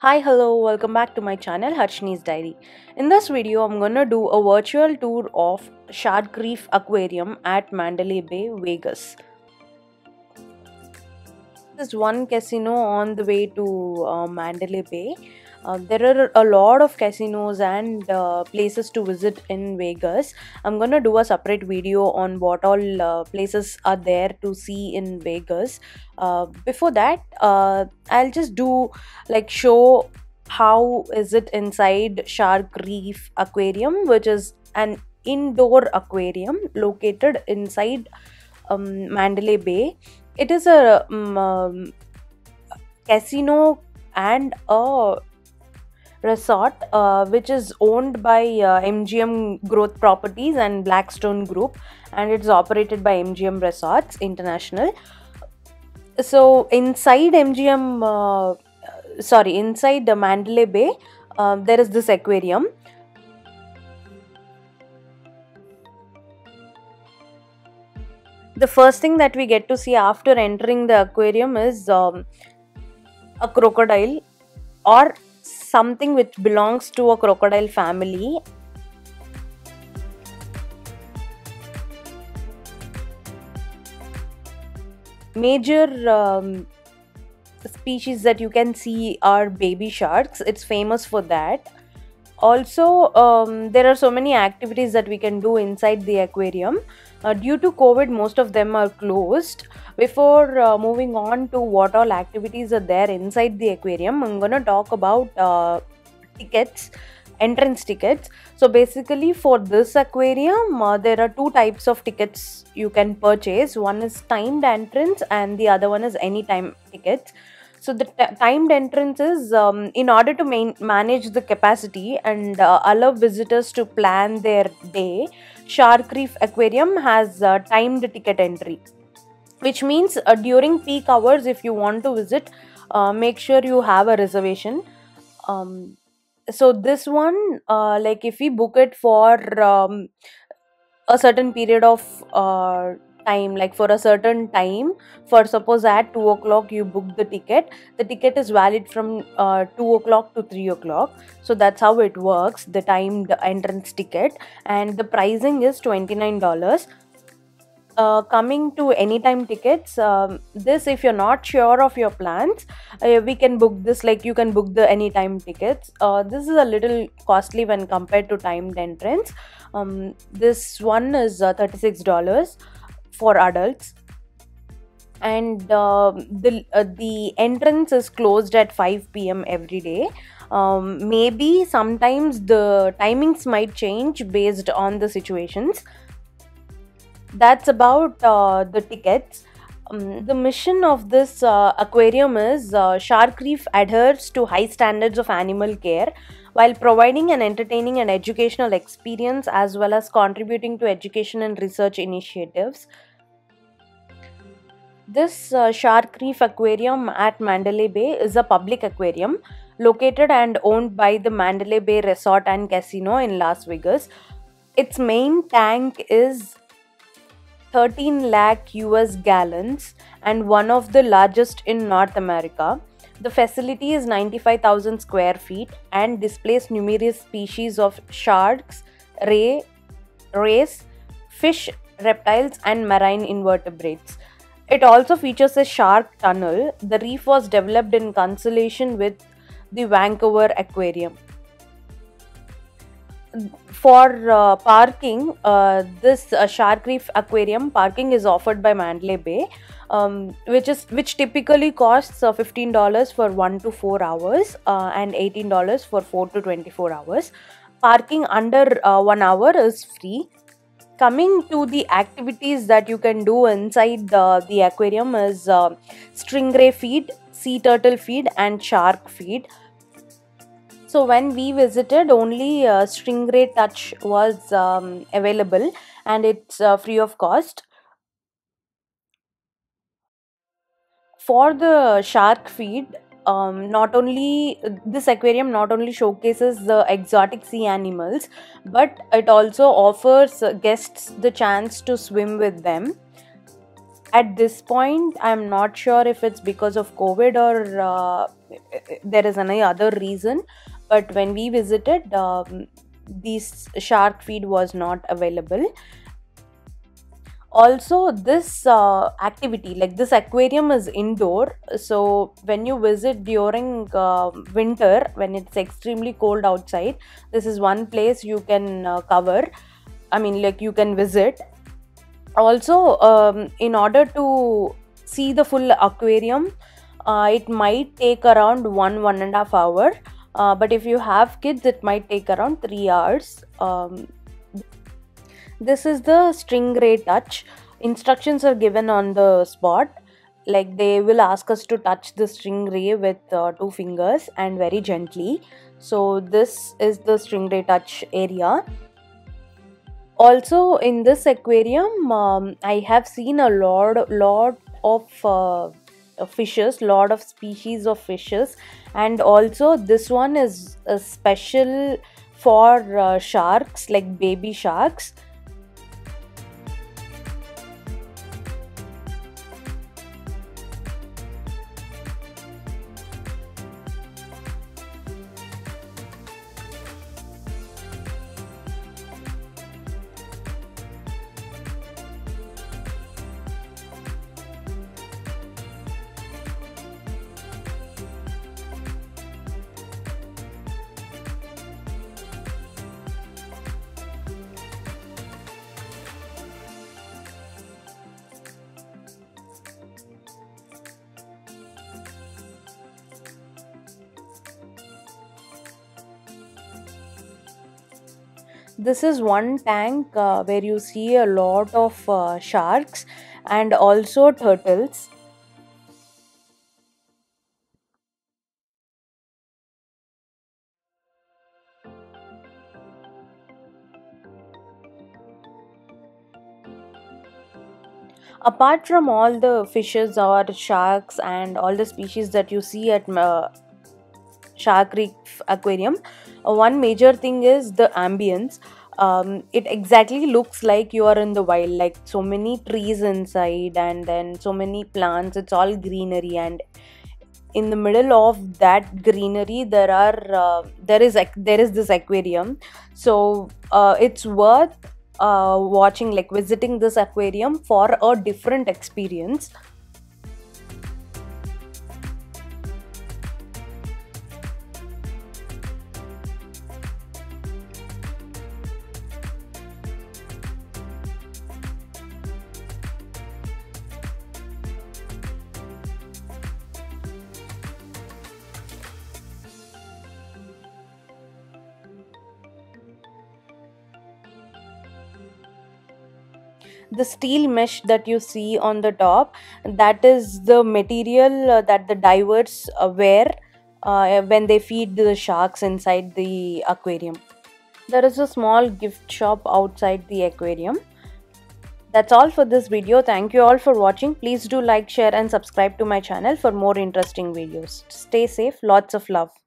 Hi, hello, welcome back to my channel Harshini's Diary. In this video, I'm gonna do a virtual tour of Shark Reef Aquarium at Mandalay Bay, Vegas. This is one casino on the way to Mandalay Bay. There are a lot of casinos and places to visit in Vegas. I'm gonna do a separate video on what all places are there to see in Vegas. Before that, I'll just do like show how is it inside Shark Reef Aquarium, which is an indoor aquarium located inside Mandalay Bay. It is a casino and a resort which is owned by MGM Growth Properties and Blackstone Group, and it's operated by MGM Resorts International. So inside the Mandalay Bay, there is this aquarium. The first thing that we get to see after entering the aquarium is a crocodile or something which belongs to a crocodile family. Major species that you can see are baby sharks. It's famous for that. Also, there are so many activities that we can do inside the aquarium. Due to COVID, most of them are closed. Before moving on to what all activities are there inside the aquarium, I'm gonna talk about tickets, entrance tickets. So basically, for this aquarium, there are two types of tickets you can purchase. One is timed entrance, and the other one is anytime tickets. So the timed entrance is in order to manage the capacity and allow visitors to plan their day. Shark Reef Aquarium has timed ticket entry, which means during peak hours, if you want to visit, make sure you have a reservation. So this one, like if we book it for a certain period of time, like for a certain time, for suppose at 2 o'clock you book the ticket is valid from 2 o'clock to 3 o'clock. So that's how it works, the timed entrance ticket, and the pricing is $29. Coming to anytime tickets, this, if you're not sure of your plans, we can book this, like you can book the anytime tickets. This is a little costly when compared to timed entrance. This one is $36 for adults, and the entrance is closed at 5 p.m. every day. Maybe sometimes the timings might change based on the situations. That's about the tickets. The mission of this aquarium is Shark Reef adheres to high standards of animal care while providing an entertaining and educational experience, as well as contributing to education and research initiatives. This Shark Reef Aquarium at Mandalay Bay is a public aquarium located and owned by the Mandalay Bay Resort and Casino in Las Vegas. Its main tank is 13 lakh US gallons and one of the largest in North America. The facility is 95,000 square feet and displays numerous species of sharks, rays, fish, reptiles, and marine invertebrates. It also features a shark tunnel. The reef was developed in consultation with the Vancouver Aquarium. For parking, this Shark Reef Aquarium parking is offered by Mandalay Bay, which typically costs $15 for 1 to 4 hours and $18 for 4 to 24 hours. Parking under 1 hour is free. Coming to the activities that you can do inside the aquarium is stingray feed, sea turtle feed, and shark feed. So when we visited, only stingray touch was available, and it's free of cost. For the shark feed, not only this aquarium not only showcases the exotic sea animals, but it also offers guests the chance to swim with them. At this point, I'm not sure if it's because of COVID or there is any other reason, but when we visited, this shark feed was not available. Also, this activity, like this aquarium, is indoor, so when you visit during winter, when it's extremely cold outside, this is one place you can cover, I mean, like, you can visit. Also, in order to see the full aquarium, it might take around 1.5 hour, but if you have kids, it might take around 3 hours. This is the stingray touch. Instructions are given on the spot. Like, they will ask us to touch the stingray with 2 fingers and very gently. So this is the stingray touch area. Also, in this aquarium, I have seen a lot of fishes, lot of species of fishes, and also this one is a special for sharks, like baby sharks. This is one tank where you see a lot of sharks and also turtles. Apart from all the fishes or sharks and all the species that you see at Shark Reef Aquarium, one major thing is the ambience. It exactly looks like you are in the wild, like so many trees inside and then so many plants. It's all greenery, and in the middle of that greenery, there is this aquarium. So it's worth watching, like visiting this aquarium for a different experience. The steel mesh that you see on the top, that is the material that the divers wear when they feed the sharks inside the aquarium. There is a small gift shop outside the aquarium. That's all for this video. Thank you all for watching. Please do like, share and subscribe to my channel for more interesting videos. Stay safe. Lots of love.